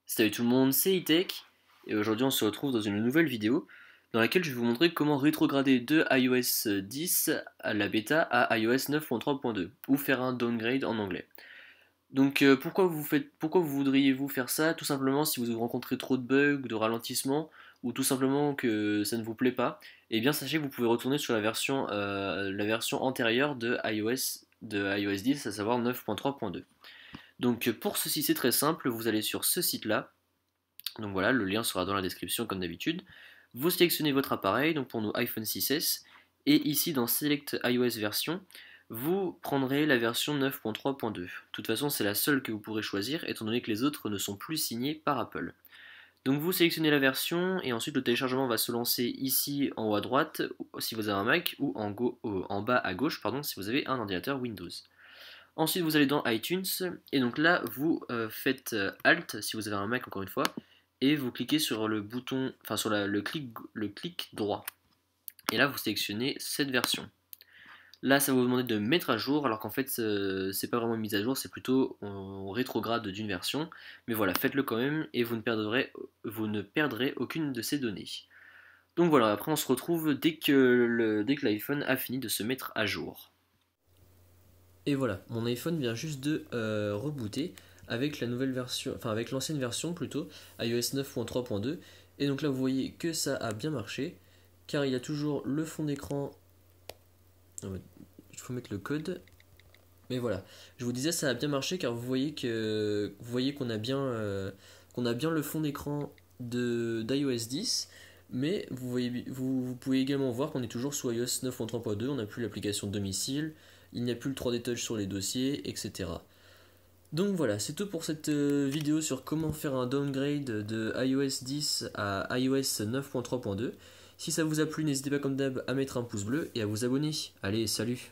Salut tout le monde, c'est Itech et aujourd'hui on se retrouve dans une nouvelle vidéo dans laquelle je vais vous montrer comment rétrograder de iOS 10 à la bêta à iOS 9.3.2 ou faire un downgrade en anglais. Donc pourquoi vous voudriez-vous faire ça? Tout simplement si vous rencontrez trop de bugs, de ralentissements ou tout simplement que ça ne vous plaît pas, et bien sachez que vous pouvez retourner sur la version antérieure de iOS 10, à savoir 9.3.2. Donc pour ceci c'est très simple, vous allez sur ce site-là. Donc voilà, le lien sera dans la description comme d'habitude. Vous sélectionnez votre appareil, donc pour nous iPhone 6S, et ici dans Select iOS version, vous prendrez la version 9.3.2. De toute façon, c'est la seule que vous pourrez choisir, étant donné que les autres ne sont plus signés par Apple. Donc vous sélectionnez la version, et ensuite le téléchargement va se lancer ici en haut à droite, si vous avez un Mac, ou en bas à gauche, pardon, si vous avez un ordinateur Windows. Ensuite, vous allez dans iTunes, et donc là, vous faites Alt, si vous avez un Mac encore une fois, et vous cliquez sur le bouton, enfin sur le clic droit. Et là, vous sélectionnez cette version. Là, ça va vous demander de mettre à jour, alors qu'en fait, c'est pas vraiment une mise à jour, c'est plutôt on rétrograde d'une version. Mais voilà, faites-le quand même, et vous ne perdrez aucune de ces données. Donc voilà, après on se retrouve dès que l'iPhone a fini de se mettre à jour. Et voilà, mon iPhone vient juste de rebooter avec la nouvelle version, enfin avec l'ancienne version plutôt, iOS 9.3.2. Et donc là vous voyez que ça a bien marché, car il y a toujours le fond d'écran. Il faut mettre le code. Mais voilà, je vous disais ça a bien marché car vous voyez qu'on a bien le fond d'écran de d'iOS 10. Mais vous pouvez également voir qu'on est toujours sous iOS 9.3.2, on n'a plus l'application domicile, il n'y a plus le 3D Touch sur les dossiers, etc. Donc voilà, c'est tout pour cette vidéo sur comment faire un downgrade de iOS 10 à iOS 9.3.2. Si ça vous a plu, n'hésitez pas comme d'hab à mettre un pouce bleu et à vous abonner. Allez, salut!